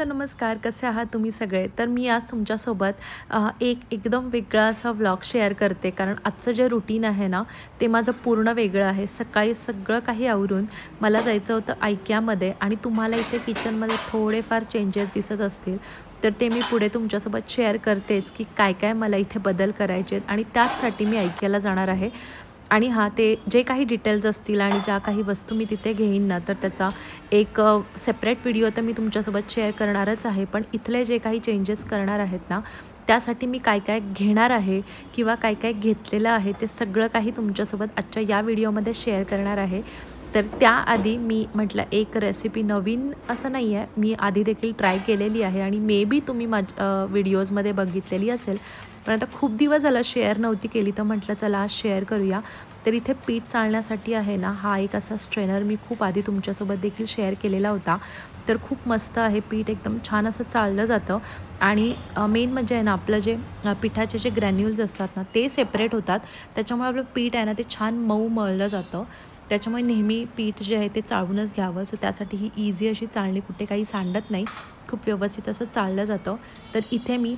Hello नमस्कार, कसे आहात तुम्ही सगळे? तर मी आज तुमच्यासोबत एकदम वेगळा असा व्लॉग शेअर करते. कारण आजचं जे रुटीन आहे ना, ते माझं पूर्ण वेगळं आहे. सकाळी सगळं काही आवरून मला जायचं होतं IKEAमध्ये आणि तुम्हाला इथे किचनमध्ये थोडेफार चेंजेस दिसत असतील, तर ते मी पुढे तुमच्यासोबत शेअर करतेच, की काय-काय मला इथे बदल करायचे आहेत आणि त्याचसाठी मी IKEAला जाणार आहे. आणि हां, ते जे काही डिटेल्स असतील आणि ज्या काही वस्तू मी तिथे घेईन ना, तर त्याचा एक सेपरेट व्हिडिओ तर मी तुमच्यासोबत शेअर करणारच आहे. पण इथले जे काही चेंजेस करणार आहेत ना, त्यासाठी मी काय-काय घेणार आहे किंवा काय-काय घेतलेलं आहे, ते सगळं काही तुमच्यासोबत आजच्या या व्हिडिओमध्ये शेअर करणार आहे. तर त्याआधी मी म्हटलं एक रेसिपी नवीन असं नाही आहे, मी आधी देखील ट्राय केलेली आहे आणि मे बी तुम्ही व्हिडिओजमध्ये बघितलेली असेल. पण आता खूप दिवस झाला शेअर नव्हती केली, तर म्हटलं चला आज शेअर करूया. तर इथे पीठ चाळण्यासाठी आहे ना, हा एक असा स्ट्रेनर मी खूप आधी तुमच्यासोबत देखील शेअर केलेला होता. तर खूप मस्त आहे, पीठ एकदम छान असं चाळलं जातं आणि मेन म्हणजे आहे ना, आपलं जे पिठाचे जे ग्रॅन्युल्स असतात ना, ते सेपरेट होतात. त्याच्यामुळे आपलं पीठ आहे ना, ते छान मऊ मळलं जातं. त्याच्यामुळे नेहमी पीठ जे आहे ते चाळूनच घ्यावं. सो त्यासाठी ही इझी अशी चाळणी, कुठे काही सांडत नाही. खूप व्यवस्थित असं चाळलं जातं. तर इथे मी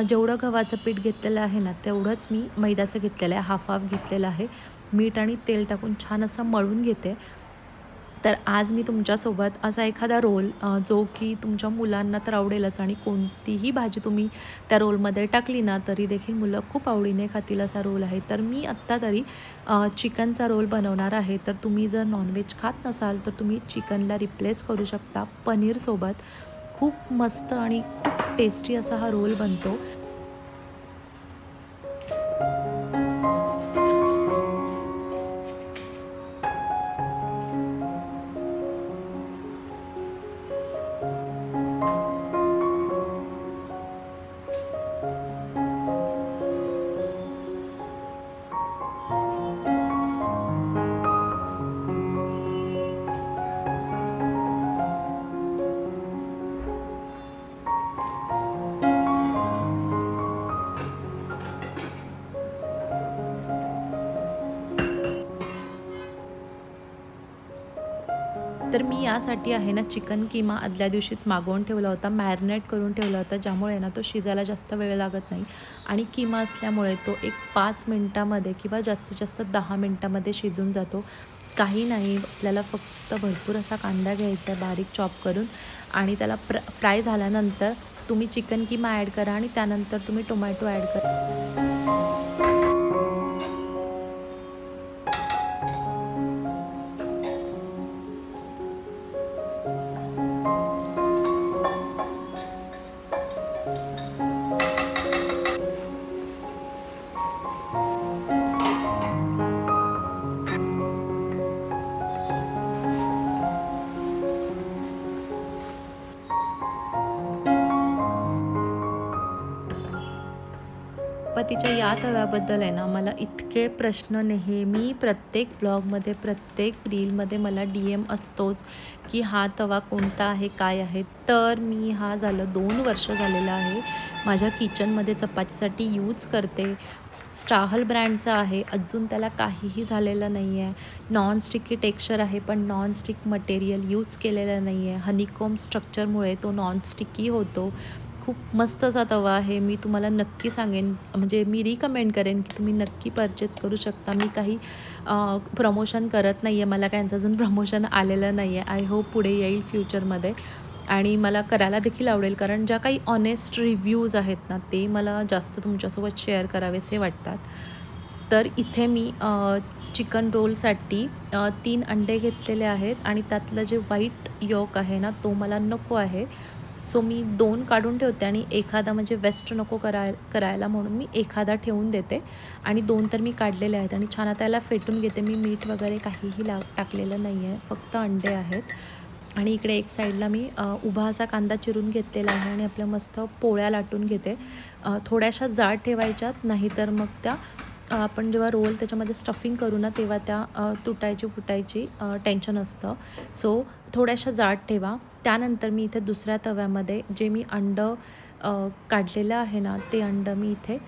जेवढं गव्हाचं पीठ घेतलेलं आहे ना, तेवढंच मी मैद्याचं घेतलेलं आहे. हाफ घेतलेलं आहे. मीठ आणि तेल टाकून छान असं मळून घेते. तर आज मी तुमच्यासोबत असा एखादा रोल जो की तुमच्या मुलांना तर आवडेलच आणि कोणतीही भाजी तुम्ही त्या रोलमध्ये टाकली ना, तरी देखील मुलं खूप आवडीने खातील असा रोल आहे. तर मी आत्ता तरी चिकनचा रोल बनवणार आहे. तर तुम्ही जर नॉनव्हेज खात नसाल, तर तुम्ही चिकनला रिप्लेस करू शकता पनीरसोबत. खूप मस्त आणि खूप टेस्टी असा हा रोल बनतो. तर मी यासाठी आहे ना, चिकन किमा आदल्या दिवशीच मागवून ठेवला होता, मॅरिनेट करून ठेवला होता, ज्यामुळे ना तो शिजायला जास्त वेळ लागत नाही आणि किमा असल्यामुळे तो एक 5 मिनटामध्ये किंवा जास्तीत जास्त 10 मिनटामध्ये शिजून जातो. काही नाही, आपल्याला फक्त भरपूर असा कांदा घ्यायचा आहे बारीक चॉप करून आणि त्याला फ्राय झाल्यानंतर तुम्ही चिकन किमा ॲड करा आणि त्यानंतर तुम्ही टोमॅटो ॲड करा. चपातीच्या या तव्याबद्दल आहे ना, मला इतके प्रश्न नेहमी प्रत्येक ब्लॉगमध्ये, प्रत्येक रीलमध्ये मला DM असतोच, की हा तवा कोणता आहे, काय आहे? तर मी हा झालं 2 वर्ष झालेलं आहे माझ्या किचनमध्ये चपातीसाठी यूज करते. स्टाहल ब्रँडचा आहे. अजून त्याला काहीही झालेलं नाही आहे. नॉन-स्टिकी टेक्स्चर आहे, पण नॉन-स्टिक मटेरियल यूज केलेलं नाही आहे. हनीकॉम्ब स्ट्रक्चरमुळे तो नॉन-स्टिकी होतो. खूप मस्त असा तवा आहे. मी तुम्हाला नक्की सांगेन, म्हणजे मी रिकमेंड करेन, की तुम्ही नक्की परचेस करू शकता. मी काही प्रमोशन करत नाही आहे. मला काय यांचं अजून प्रमोशन आलेलं नाही आहे. आय होप पुढे येईल फ्युचरमध्ये आणि मला करायला देखील आवडेल. कारण ज्या काही ऑनेस्ट रिव्ह्यूज आहेत ना, ते मला जास्त तुमच्यासोबत शेअर करावेसे वाटतात. तर इथे मी चिकन रोलसाठी 3 अंडे घेतलेले आहेत आणि त्यातलं जे व्हाईट यॉक आहे ना, तो मला नको आहे. सो मी 2 काढून ठेवते आणि एखादा म्हणजे वेस्ट नको करायला म्हणून मी एखादा ठेवून देते आणि 2 तर मी काढलेले आहेत आणि छान आता याला फेटून घेते. मी मीठ वगैरे काहीही टाकलेलं नाही आहे, फक्त अंडे आहेत. आणि इकडे एक साईडला मी उभा असा कांदा चिरून घेतलेला आहे आणि आपल्या मस्त पोळ्या लाटून घेते. थोड्याशा जाड ठेवायच्यात, नाहीतर मग त्या आपण जेव्हा रोल त्याच्यामध्ये स्टफिंग करू ना, तेव्हा त्या तुटायची फुटायची टेन्शन असतं. सो थोड्याशा जाड ठेवा. त्यानंतर मी इथे दुसऱ्या तव्यामध्ये जे मी अंडं काढलेलं आहे ना, ते अंडं मी इथे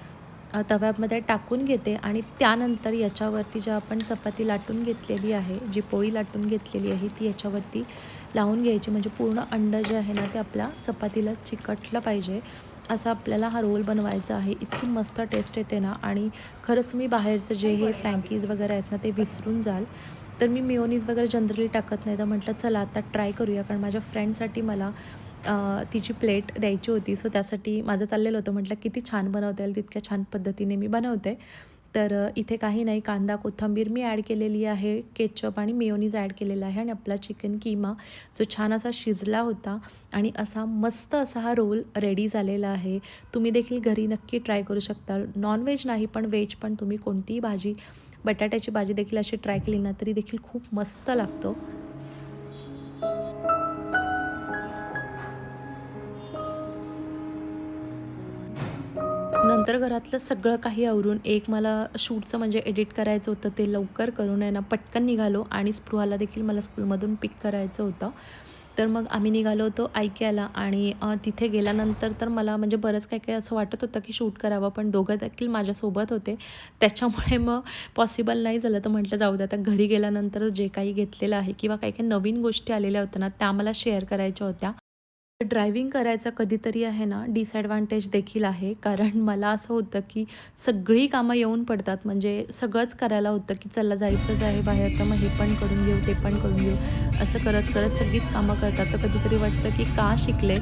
तव्यामध्ये टाकून घेते आणि त्यानंतर याच्यावरती जी आपण चपाती लाटून घेतलेली आहे, जी पोळी लाटून घेतलेली आहे ती याच्यावरती लावून घ्यायची. म्हणजे पूर्ण अंडं जे आहे ना ते आपल्या चपातीला चिकटलं पाहिजे. असा आपल्याला हा रोल बनवायचा आहे. इतकी मस्त टेस्ट येते ना आणि खरंच तुम्ही बाहेरचं जे हे फ्रँकीज वगैरे आहेत ना ते विसरून जाल. तर मी मेयोनीज वगैरे जनरली टाकत नाही. तर म्हटलं चला आता ट्राय करूया, कारण माझ्या फ्रेंडसाठी मला तिची प्लेट द्यायची होती. सो त्यासाठी माझं चाललेलं होतं. म्हटलं किती छान बनवता येईल तितक्या छान पद्धतीने मी बनवते. तर इथे काही नाही, कांदा, कोथिंबीर मी ॲड केलेली आहे, केचप आणि मेयोनीज ॲड केलेला आहे आणि आपला चिकन कीमा जो छान असा शिजला होता आणि असा मस्त असा हा रोल रेडी झालेला आहे. तुम्ही देखील घरी नक्की ट्राय करू शकता. नॉन-व्हेज नाही पण व्हेज पण तुम्ही कोणतीही भाजी, बटाट्याची भाजी देखील अशी ट्राय केली ना तरी देखील खूप मस्त लागतो. नंतर घरातलं सगळं काही आवरून एक मला शूटचं म्हणजे एडिट करायचं होतं, ते लवकर करून आहे ना पटकन निघालो आणि स्पृहाला देखील मला स्कूलमधून पिक करायचं होतं. तर मग आम्ही निघालो होतो IKEAला आणि तिथे गेल्यानंतर तर मला म्हणजे बरंच काही-काही असं वाटत होतं की शूट करावं, पण दोघं देखील माझ्यासोबत होते. त्याच्यामुळे मग पॉसिबल नाही झालं. तर म्हटलं जाऊ दे, आता घरी गेल्यानंतर जे काही घेतलेलं आहे किंवा काही-काही नवीन गोष्टी आलेल्या होत्या ना, त्या मला शेअर करायच्या होत्या. ड्रायव्हिंग करायचा कधीतरी आहे ना डिसॲडव्हांटेज देखील आहे. कारण मला असं होतं की सगळी कामं येऊन पडतात. म्हणजे सगळंच करायला होतं की चला जायचंच आहे बाहेर, तर मग हे पण करून घेऊ, ते पण करून घेऊ. असं करत करत सगळीच कामं करतात. तर कधीतरी वाटतं की का शिकले?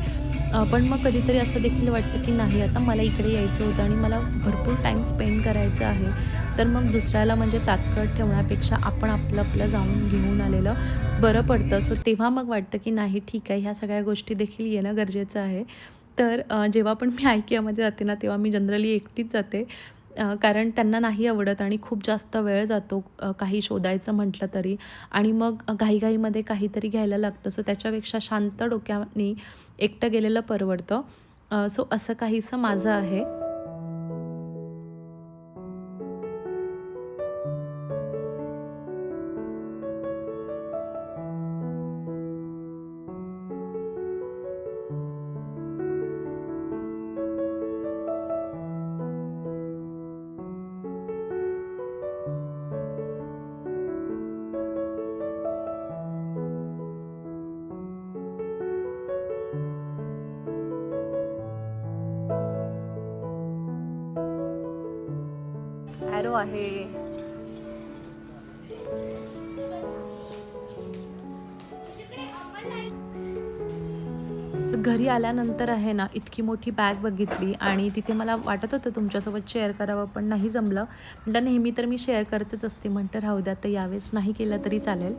पण मग कधीतरी असं देखील वाटतं की नाही, आता मला इकडे यायचं होतं आणि मला भरपूर टाईम स्पेंड करायचा आहे. तर मग दुसऱ्याला म्हणजे तात्काळ ठेवण्यापेक्षा आपण आपलं आपलं जाऊन घेऊन आलेलं बरं पडतं. सो तेव्हा मग वाटतं की नाही, ठीक आहे, ह्या सगळ्या गोष्टी देखील येणं गरजेचं आहे. तर जेव्हा पण मी IKEAमध्ये जाते ना तेव्हा मी जनरली एकटीच जाते. कारण त्यांना नाही आवडत आणि खूप जास्त वेळ जातो काही शोधायचं म्हटलं तरी आणि मग घाईघाईमध्ये काहीतरी घ्यायला लागतं. सो त्याच्यापेक्षा शांत डोक्याने एकटं गेलेलं परवडतं. सो असं काहीसं माझं आहे. ॲरो आहे. घरी आल्यानंतर आहे ना, इतकी मोठी बॅग बघितली आणि तिथे मला वाटत होतं तुमच्यासोबत शेअर करावं, पण नाही जमलं. म्हटलं नेहमी तर मी शेअर करतच असते. म्हटलं राहू द्या, तर यावेळेस नाही केलं तरी चालेल.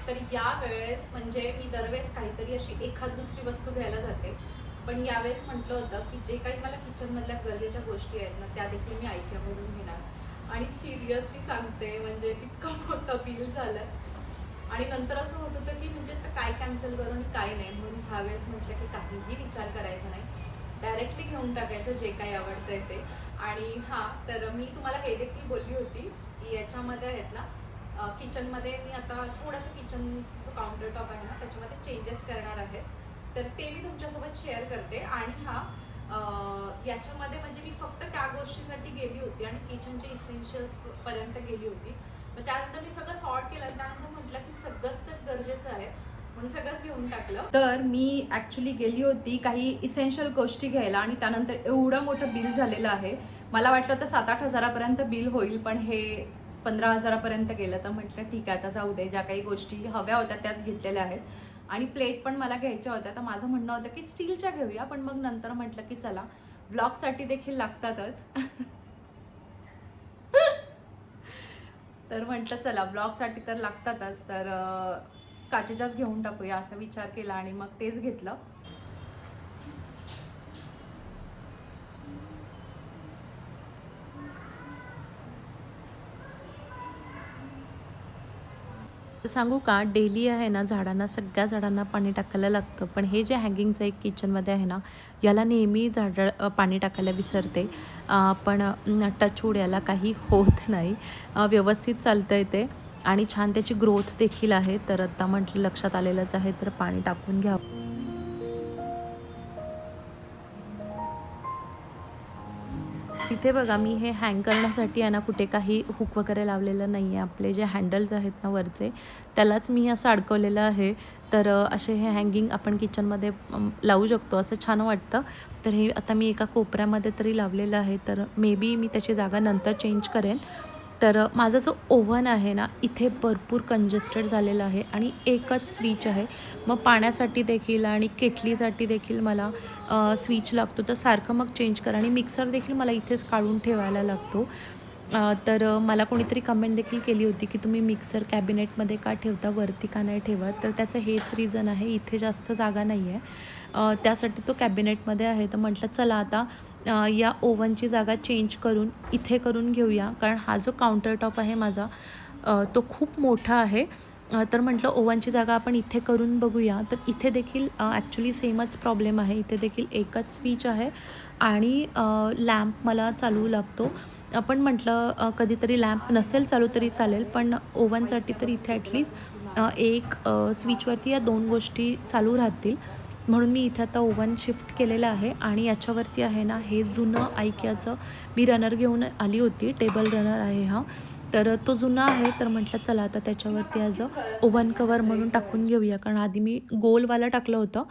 तर यावेळेस म्हणजे मी दरवेळेस काहीतरी अशी एखाद दुसरी वस्तू घ्यायला जाते. पण यावेळेस म्हटलं होतं, की जे काही मला किचनमधल्या गरजेच्या गोष्टी आहेत ना, त्या देखील मी IKEAमधून घेणार. आणि सिरियसली सांगते, म्हणजे इतकं मोठं बिल झालं आणि नंतर असं होत होतं, की म्हणजे आता काय कॅन्सल करू आणि काय नाही. म्हणून ह्यावेळेस म्हटलं, की काहीही विचार करायचा नाही. डायरेक्टली घेऊन टाकायचं जे काही आवडतंय ते. आणि हां, तर मी तुम्हाला हे देखील बोलली होती, की याच्यामध्ये आहेत ना किचनमध्ये मी आता थोडंसं किचनचं काउंटर टॉप आहे ना त्याच्यामध्ये चेंजेस करणार आहे. तर ते मी तुमच्यासोबत शेअर करते. आणि हां, याच्यामध्ये म्हणजे मी फक्त त्या गोष्टीसाठी गेली होती आणि किचनचे इसेन्शियल्सपर्यंत गेली होती. मग त्यानंतर मी सगळं सॉर्ट केलं आणि त्यानंतर म्हटलं की सगळंच तर गरजेचं आहे, म्हणून सगळंच घेऊन टाकलं. तर मी ॲक्च्युली गेली होती काही इसेन्शियल गोष्टी घ्यायला आणि त्यानंतर एवढं मोठं बिल झालेलं आहे. मला वाटलं तर 7-8 हजारापर्यंत बिल होईल, पण हे 15,000पर्यंत गेलं. तर म्हटलं ठीक आहे, आता जाऊ दे, ज्या काही गोष्टी हव्या होत्या त्याच घेतलेल्या आहेत. आणि प्लेट पण मला घ्यायच्या होत्या. तर माझं म्हणणं होतं की स्टीलच्या घेऊया, पण मग नंतर म्हटलं की चला, ब्लॉगसाठी देखील लागतातच. तर म्हटलं चला, ब्लॉगसाठी तर लागतातच, तर काचेच्याच घेऊन टाकूया असा विचार केला आणि मग तेच घेतलं. सांगू का, डेली आहे ना झाडांना, सगळ्या झाडांना पाणी टाकायला लागतं. पण हे जे हँगिंगचं एक किचनमध्ये आहे ना, याला नेहमी पाणी टाकायला विसरते. पण टचवूड याला काही होत नाही. व्यवस्थित चालतंय ते आणि छान त्याची ग्रोथ देखील आहे. तर आता म्हटलं लक्षात आलेलंच आहे, तर पाणी टाकून घ्यावं. इथे बघा मी हे हँग करण्यासाठी आहे ना कुठे काही हुक वगैरे लावलेलं नाही आहे. आपले जे हँडल्स आहेत ना वरचे त्यालाच मी असं अडकवलेलं आहे. तर असे हे हँगिंग आपण किचनमध्ये लावू शकतो, असं छान वाटतं. तर हे आता मी एका कोपऱ्यामध्ये तरी लावलेलं आहे. तर मे बी मी त्याची जागा नंतर चेंज करेन. तर माझा जो ओव्हन आहे ना इथे भरपूर कंजेस्टेड झालेला आहे आणि एकच स्विच आहे. मग पाण्यासाठी देखील आणि केटलीसाठी देखील मला स्विच लागतो, तर सारखं मग चेंज करा. आणि मिक्सर देखील मला इथेच काढून ठेवायला लागतो. तर मला कोणीतरी कमेंट देखील केली होती की तुम्ही मिक्सर कॅबिनेटमध्ये का ठेवता, वरती का नाही ठेवत? तर त्याचं हेच रिझन आहे, इथे जास्त जागा नाही आहे. त्यासाठी तो कॅबिनेटमध्ये आहे. तर म्हटलं चला आता या ओव्हनची जागा चेंज करून इथे करून घेऊया, कारण हा जो काउंटर टॉप आहे माझा तो खूप मोठा आहे. तर म्हटलं ओव्हनची जागा आपण इथे करून बघूया. तर इथे देखील ॲक्च्युली सेमच प्रॉब्लेम आहे. इथे देखील एकच स्विच आहे आणि लॅम्प मला चालवू लागतो. पण म्हटलं कधीतरी लॅम्प नसेल चालू तरी चालेल, पण ओव्हनसाठी तर इथे ॲटलीस्ट एक स्विचवरती या 2 गोष्टी चालू राहतील. म्हणून मी इथे आता ओव्हन शिफ्ट केलेलं आहे आणि याच्यावरती आहे ना हे जुनं IKEAचं मी रनर घेऊन आली होती. टेबल रनर आहे हा. तर तो जुना आहे. तर म्हटलं चला आता त्याच्यावरती ॲज ओव्हन कवर म्हणून टाकून घेऊया, कारण आधी मी गोलवाला टाकलं होतं,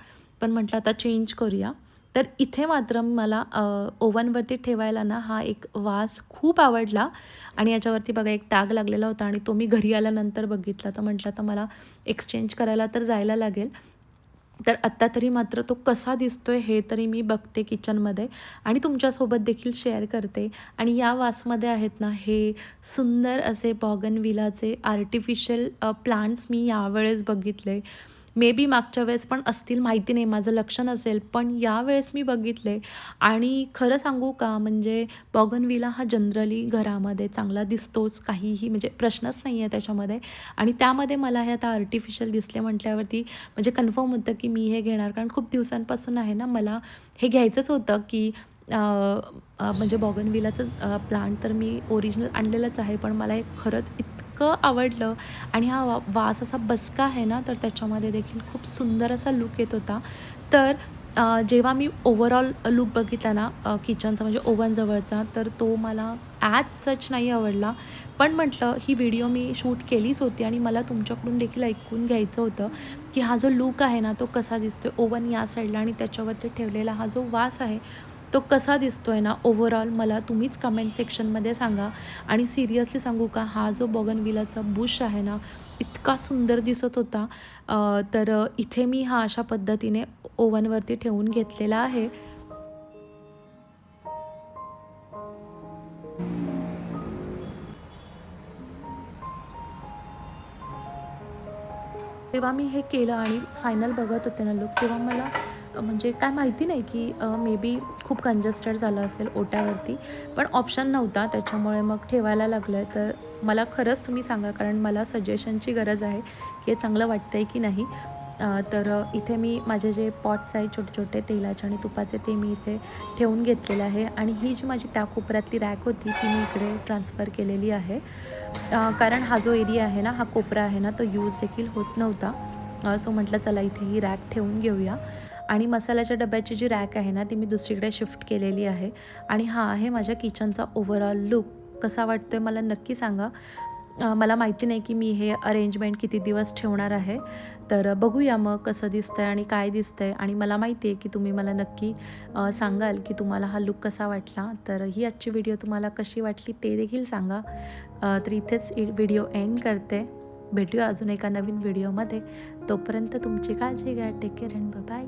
पण म्हटलं आता चेंज करूया. तर इथे मात्र मला ओव्हनवरती ठेवायला ना हा एक वास खूप आवडला आणि याच्यावरती बघा एक टॅग लागलेला होता आणि तो मी घरी आल्यानंतर बघितला. तर म्हटलं आता मला एक्सचेंज करायला तर जायला लागेल. तर आत्ता तरी मात्र तो कसा दिसतोय हे तरी मी बघते किचनमध्ये आणि तुमच्यासोबत देखील शेअर करते. आणि या वासमध्ये आहेत ना हे सुंदर असे बॉगनविलाचे आर्टिफिशियल प्लांट्स मी यावेळेस बघितले. मे बी मागच्या वेळेस पण असतील, माहिती नाही, माझं लक्ष नसेल, पण यावेळेस मी बघितले. आणि खरं सांगू का, म्हणजे बॉगनविला हा जनरली घरामध्ये चांगला दिसतोच, काहीही म्हणजे प्रश्नच नाही आहे त्याच्यामध्ये. आणि त्यामध्ये मला हे आता आर्टिफिशियल दिसले म्हटल्यावरती म्हणजे कन्फर्म होतं की मी हे घेणार, कारण खूप दिवसांपासून आहे ना मला हे घ्यायचंच होतं की म्हणजे बॉगनविलाचं प्लांट तर मी ओरिजिनल आणलेलंच आहे, पण मला हे खरंच इतकं आवडलं. आणि हा वास असा बसका आहे ना, तर त्याच्यामध्ये देखील खूप सुंदर असा लूक येत होता. तर जेव्हा मी ओव्हरऑल लूक बघितला ना किचनचा म्हणजे ओव्हनजवळचा, तर तो मला ॲज सच नाही आवडला. पण म्हटलं ही व्हिडिओ मी शूट केलीच होती आणि मला तुमच्याकडून देखील ऐकून घ्यायचं होतं की हा जो लूक आहे ना तो कसा दिसतोय ओव्हन या साईडला आणि त्याच्यावरती ठेवलेला हा जो वास आहे तो कसा दिसतोय ना ओव्हरऑल, मला तुम्हीच कमेंट सेक्शनमध्ये सांगा. आणि सिरियसली सांगू का, हा जो बॉगनविलाचा बुश आहे ना इतका सुंदर दिसत होता. तर इथे मी हा अशा पद्धतीने ओव्हनवरती ठेवून घेतलेला आहे. तेव्हा मी हे केलं आणि फायनल बघत होते ना लूक, तेव्हा मला म्हणजे काय माहिती नाही की मे बी खूप कंजेस्टेड झालं असेल ओट्यावरती, पण ऑप्शन नव्हता त्याच्यामुळे मग ठेवायला लागलं. तर मला खरंच तुम्ही सांगा, कारण मला सजेशनची गरज आहे की हे चांगलं वाटतं आहे की नाही. तर इथे मी माझे जे पॉट्स आहेत छोटे छोटे तेलाचे आणि तुपाचे, ते मी इथे ठेवून घेतलेलं आहे. आणि ही जी माझी त्या कोपऱ्यातली रॅक होती ती मी इकडे ट्रान्सफर केलेली आहे. कारण हा जो एरिया आहे ना, हा कोपरा आहे ना, तो यूज देखील होत नव्हता. सो म्हटलं चला इथे ही रॅक ठेवून घेऊया. आणि मसाल्याच्या डब्याची जी रॅक आहे ना ती मी दुसरीकडे शिफ्ट केलेली आहे. आणि हा आहे माझ्या किचनचा ओव्हरऑल लूक. कसा वाटतोय मला नक्की सांगा. मला माहिती नाही की मी हे अरेंजमेंट किती दिवस ठेवणार आहे. तर बघूया मग कसं दिसतंय आणि काय दिसतंय. आणि मला माहिती आहे की तुम्ही मला नक्की सांगाल की तुम्हाला हा लूक कसा वाटला. तर ही आजची व्हिडिओ तुम्हाला कशी वाटली ते देखील सांगा. तर इथेच व्हिडिओ एंड करते. भेटूया अजून एका नवीन व्हिडिओमध्ये. तोपर्यंत तुमची काळजी घ्या. Take care and bye.